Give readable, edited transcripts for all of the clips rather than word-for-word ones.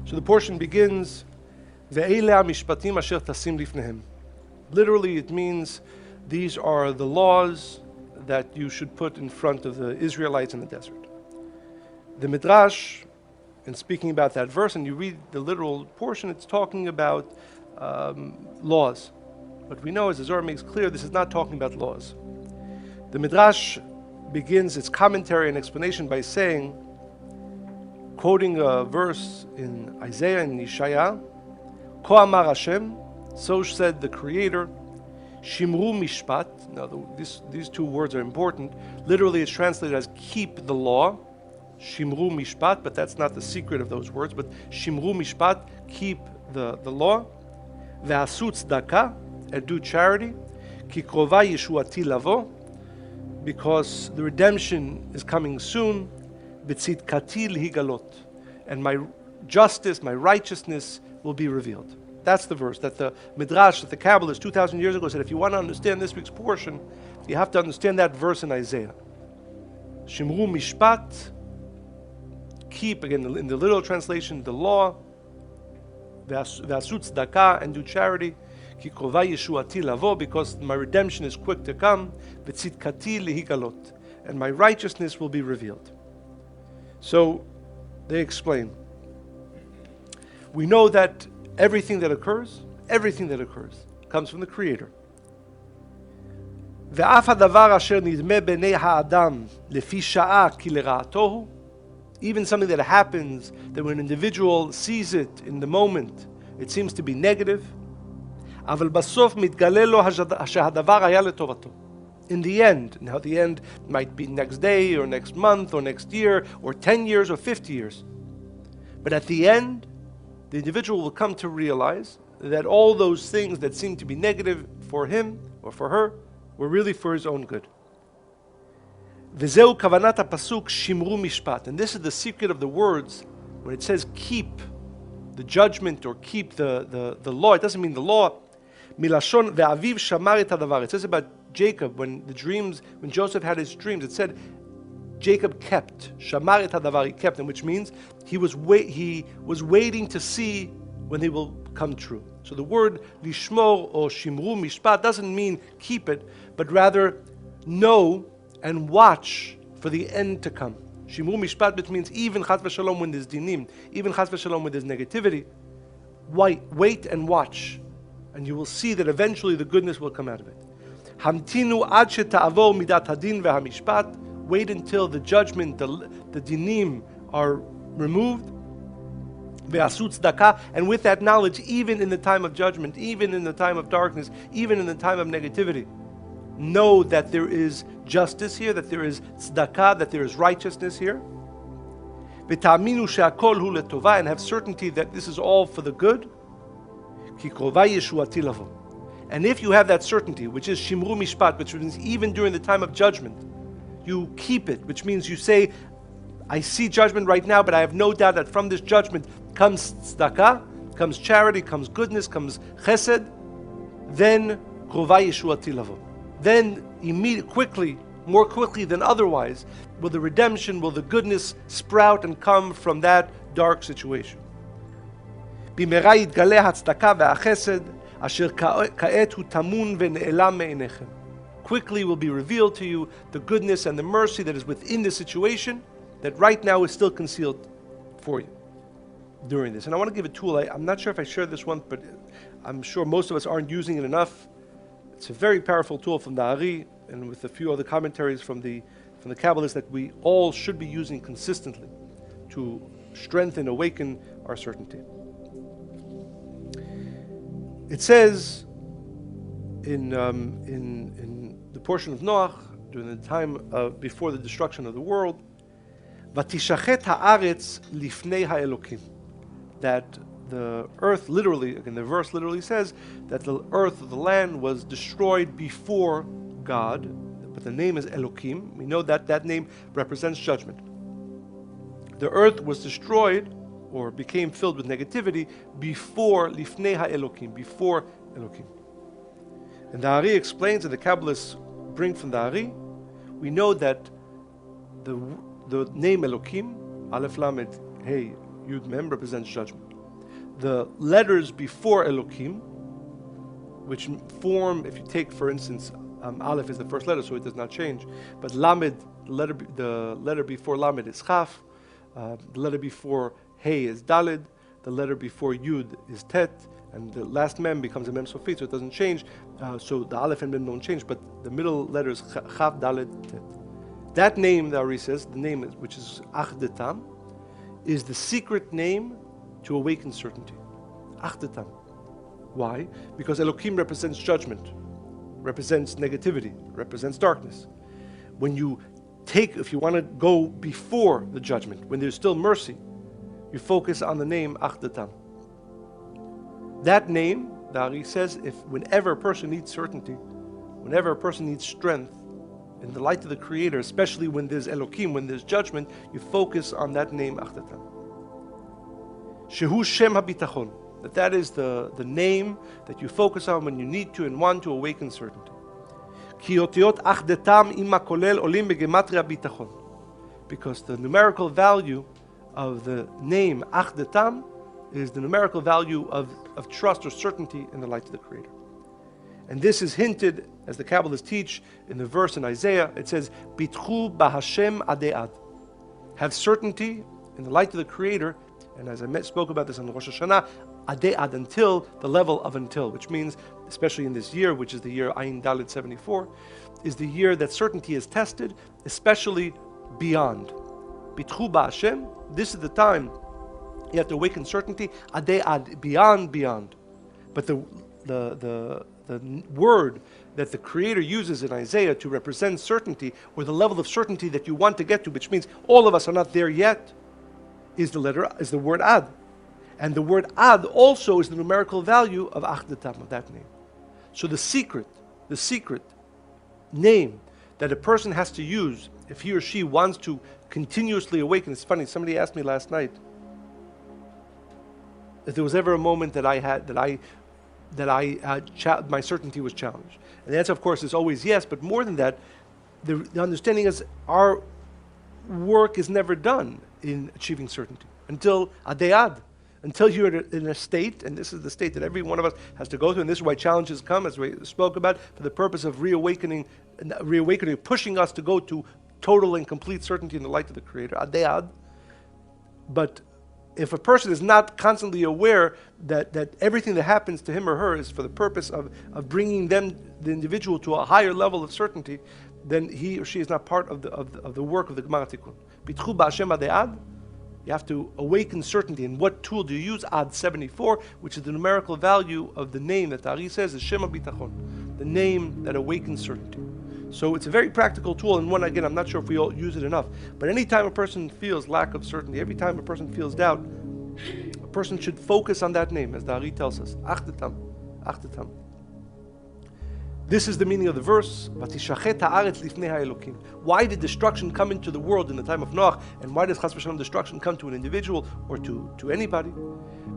So the portion begins, Ve'ele mishpatim asher tasim lifnehem. Literally it means these are the laws that you should put in front of the Israelites in the desert. The Midrash, in speaking about that verse, and you read the literal portion, it's talking about laws. But we know, as the Zohar makes clear, this is not talking about laws. The Midrash begins its commentary and explanation by saying, quoting a verse in Isaiah and Yeshaya, Ko amar Hashem, so said the Creator, Shimru mishpat. Now these two words are important. Literally it's translated as keep the law, Shimru mishpat, but that's not the secret of those words, but Shimru mishpat, keep the law. Ve'asu tzedakah, and do charity, Ki krova yeshuati lavo, because the redemption is coming soon, B'tzidkati lihigalot, and my justice, my righteousness will be revealed. That's the verse that the Midrash, that the Kabbalists 2,000 years ago said, if you want to understand this week's portion, you have to understand that verse in Isaiah. Shimru mishpat, keep, again in the literal translation, the law, Ve'asu tzedakah, and do charity, Ki krova yeshuati lavo, because my redemption is quick to come, V'tzidkati lihigalot, and my righteousness will be revealed. So they explain. We know that everything that occurs comes from the Creator. Ve'af hadavar asher nidme b'nei ha'adam lefi sha'a ki lera'atohu, even something that happens, that when an individual sees it in the moment, it seems to be negative. אבל בסוף מתגלה לו שהדבר היה לטובתו. In the end, now the end might be next day or next month or next year or 10 years or 50 years. But at the end, the individual will come to realize that all those things that seem to be negative for him or for her were really for his own good. וזהו כוונת הפסוק שמרו משפט. And this is the secret of the words when it says keep the judgment or keep the law. It doesn't mean the law. Milashon ve'aviv shamar et hadavar. It says about Jacob when Joseph had his dreams. It said Jacob kept shamar et hadavar. He kept them, which means he was waiting to see when they will come true. So the word lishmor or shimru mishpat doesn't mean keep it, but rather know and watch for the end to come. Shimru mishpat, which means even chas v'shalom when there's dinim, even chas v'shalom when there's negativity, wait and watch, and you will see that eventually the goodness will come out of it. Hamtinu ad she'ta'avor midat hadin ve'hamishpat. Wait until the judgment, the dinim are removed. Ve'asu tzedakah, and with that knowledge, even in the time of judgment, even in the time of darkness, even in the time of negativity, know that there is justice here, that there is tzedakah, that there is righteousness here. V'ta'aminu she'akol hu letovah, and have certainty that this is all for the good. Ki krova yeshuati lavo. And if you have that certainty, which is shimru mishpat, which means even during the time of judgment, you keep it, which means you say, I see judgment right now, but I have no doubt that from this judgment comes tzedakah, comes charity, comes goodness, comes chesed, then krova yeshuati lavo. Then immediately, more quickly than otherwise, will the redemption, will the goodness sprout and come from that dark situation. במהרה יתגלה הצדקה והחסד אשר כעת הוא טמון ונעלם מעיניכם. Quickly will be revealed to you the goodness and the mercy that is within the situation that right now is still concealed for you during this. And I want to give a tool. I'm not sure if I shared this one, but I'm sure most of us aren't using it enough. It's a very powerful tool from the Ari and with a few other commentaries from the Kabbalists that we all should be using consistently to strengthen, awaken our certainty. It says in the portion of Noach during the time before the destruction of the world, "Vatishachet haaretz lifnei haElokim," that the earth literally, again the verse literally says that the earth, the land, was destroyed before God, but the name is Elokim. We know that that name represents judgment. The earth was destroyed or became filled with negativity before Lifnei HaElokim, before Elokim. And the Ari explains, and the Kabbalists bring from the Ari, we know that the name Elokim, Aleph Lamed Hey Yud Mem represents judgment. The letters before Elokim, which form, if you take, for instance, Aleph is the first letter, so it does not change. But Lamed, the letter before Lamed is Chaf. The letter before Hey is Daled. The letter before Yud is Tet. And the last Mem becomes a Mem Sofit, so it doesn't change. So the Aleph and Mem don't change, but the middle letters Chaf, Daled, Tet. That name, the Ari says, the name which is AhDeTam, is the secret name to awaken certainty. AhDeTam. Why? Because Elokim represents judgment, represents negativity, represents darkness. When you if you want to go before the judgment, when there's still mercy, you focus on the name AhDeTam. That name, the Ari says, whenever a person needs certainty, whenever a person needs strength, in the light of the Creator, especially when there's Elokim, when there's judgment, you focus on that name AhDeTam. Shehu Shem haBitachon. That is the name that you focus on when you need to and want to awaken certainty. Because the numerical value of the name AhDeTam is the numerical value of trust or certainty in the light of the Creator. And this is hinted, as the Kabbalists teach, in the verse in Isaiah. It says, Pitchu BH adej. Have certainty in the light of the Creator. And as I spoke about this on Rosh Hashanah, adej, until the level of until, which means, especially in this year, which is the year Ayin Dalet 74, is the year that certainty is tested, especially beyond. Pitchu BH, this is the time you have to awaken certainty, adej, beyond. But the word that the Creator uses in Isaiah to represent certainty, or the level of certainty that you want to get to, which means all of us are not there yet, is the word ad. And the word ad also is the numerical value of AhDeTam, of that name. So the secret name that a person has to use if he or she wants to continuously awaken. It's funny, somebody asked me last night if there was ever a moment that my certainty was challenged. And the answer, of course, is always yes, but more than that, the understanding is our work is never done in achieving certainty until adej, until you're in a state, and this is the state that every one of us has to go through, and this is why challenges come, as we spoke about, for the purpose of reawakening, pushing us to go to total and complete certainty in the light of the Creator, adej. But if a person is not constantly aware that everything that happens to him or her is for the purpose of bringing the individual to a higher level of certainty, then he or she is not part of the work of the Gemara Tikkun. Pitchu BH adej. You have to awaken certainty. And what tool do you use? Ad 74, which is the numerical value of the name that the Ari says is Shem haBitachon, the name that awakens certainty. So it's a very practical tool, and one, again, I'm not sure if we all use it enough. But anytime a person feels lack of certainty, every time a person feels doubt, a person should focus on that name, as the Ari tells us, AhDeTam, AhDeTam. This is the meaning of the verse. Why did destruction come into the world in the time of Noach? And why does Chas v'Shalom destruction come to an individual or to anybody?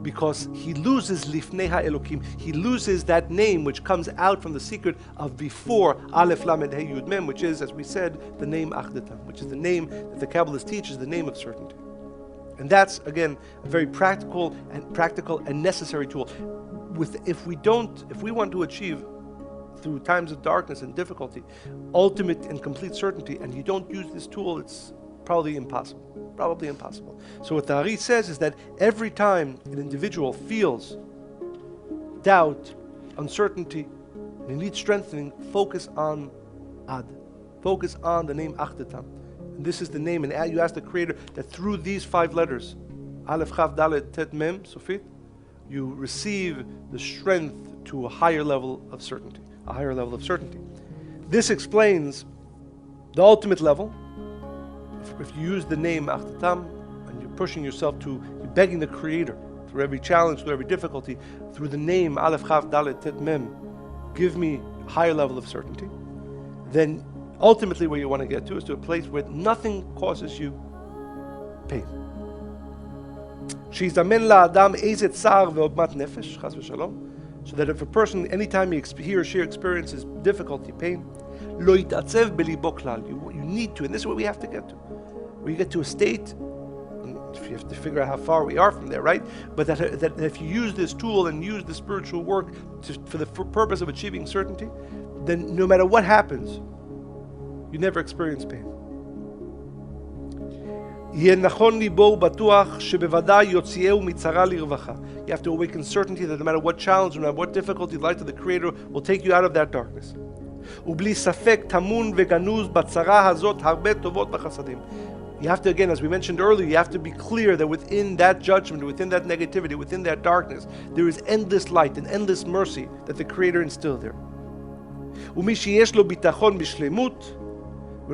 Because he loses lifnei ha'elokim. He loses that name which comes out from the secret of before Aleph Lamed Hey Yud Mem, which is, as we said, the name AhDeTam, which is the name that the Kabbalist teaches, the name of certainty. And that's, again, a very practical and necessary tool. If we want to achieve, through times of darkness and difficulty, ultimate and complete certainty, and you don't use this tool, it's probably impossible. So what the Ari says is that every time an individual feels doubt, uncertainty, and he needs strengthening, focus on Ad. Focus on the name AhDeTam. And this is the name, and you ask the Creator that through these 5 letters, Aleph, Chaf, Dalet, Tet, Mem, Sofit, you receive the strength to a higher level of certainty. This explains the ultimate level. If you use the name AhDeTam and you're pushing yourself you're begging the Creator through every challenge, through every difficulty, through the name Aleph, Chaf, Dalet, Tet, Mem, give me a higher level of certainty, then ultimately where you want to get to is to a place where nothing causes you pain. Shizamen la'adam ezet tsar ve'ogmat nefesh, Chas v'Shalom. So that if a person, anytime he or she experiences difficulty, pain, lo yitatzev belibo klal. You need to, and this is what we have to get to. We get to a state, You have to figure out how far we are from there, right? But that if you use this tool and use the spiritual work for the purpose of achieving certainty, then no matter what happens, you never experience pain. You have to awaken certainty that no matter what challenge, no matter what difficulty, the light of the Creator will take you out of that darkness. You have to, again, as we mentioned earlier, you have to be clear that within that judgment, within that negativity, within that darkness, there is endless light and endless mercy that the Creator instilled there. When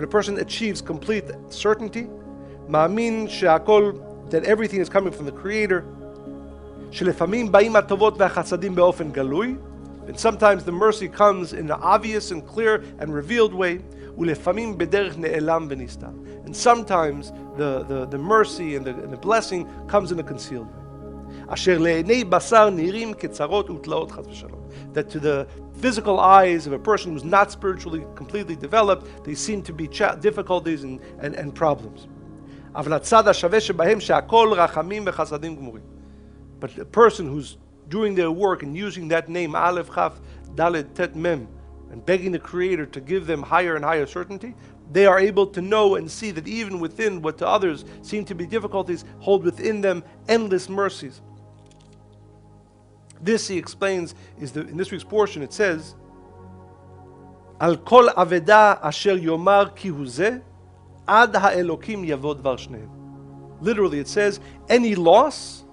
a person achieves complete certainty, that everything is coming from the Creator, and sometimes the mercy comes in an obvious and clear and revealed way, and sometimes the mercy and the blessing comes in a concealed way. That to the physical eyes of a person who's not spiritually completely developed, they seem to be difficulties and problems. But a person who's doing their work and using that name, Aleph, Chaf, Dalet, Tet, Mem, and begging the Creator to give them higher and higher certainty, they are able to know and see that even within what to others seem to be difficulties, hold within them endless mercies. This, he explains, in this week's portion, it says, Al kol aveda asher yomar ki hu zeh, ad ha'elokim yavo dvar shneim. Literally, it says, any loss,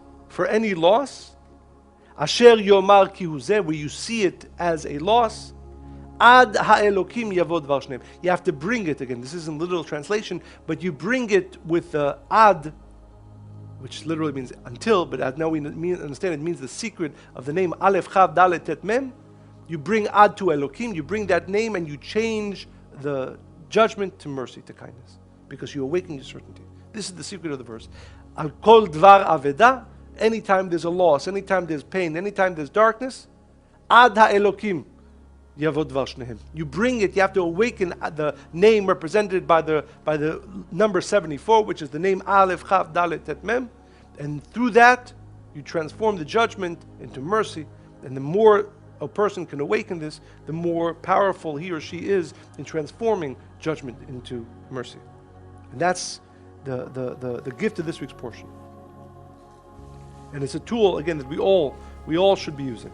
asher yomar ki hu zeh, where you see it as a loss, ad ha'elokim yavo dvar shneim. You have to bring it, again, this isn't literal translation, but you bring it with the ad, which literally means until, but as now we understand it means the secret of the name Aleph, Chav, Dalet, Tet, Mem. You bring ad to Elokim, you bring that name and you change the judgment to mercy, to kindness, because you awaken your certainty. This is the secret of the verse. Al kol dvar aveda, anytime there's a loss, anytime there's pain, anytime there's darkness, ad ha'elokim yavod dvar shnehem. You bring it, you have to awaken the name represented by the number 74, which is the name Aleph, Chav, Dalet, Tet, Mem, and through that you transform the judgment into mercy, and the more a person can awaken this, the more powerful he or she is in transforming judgment into mercy. And that's the gift of this week's portion. And it's a tool, again, that we all should be using.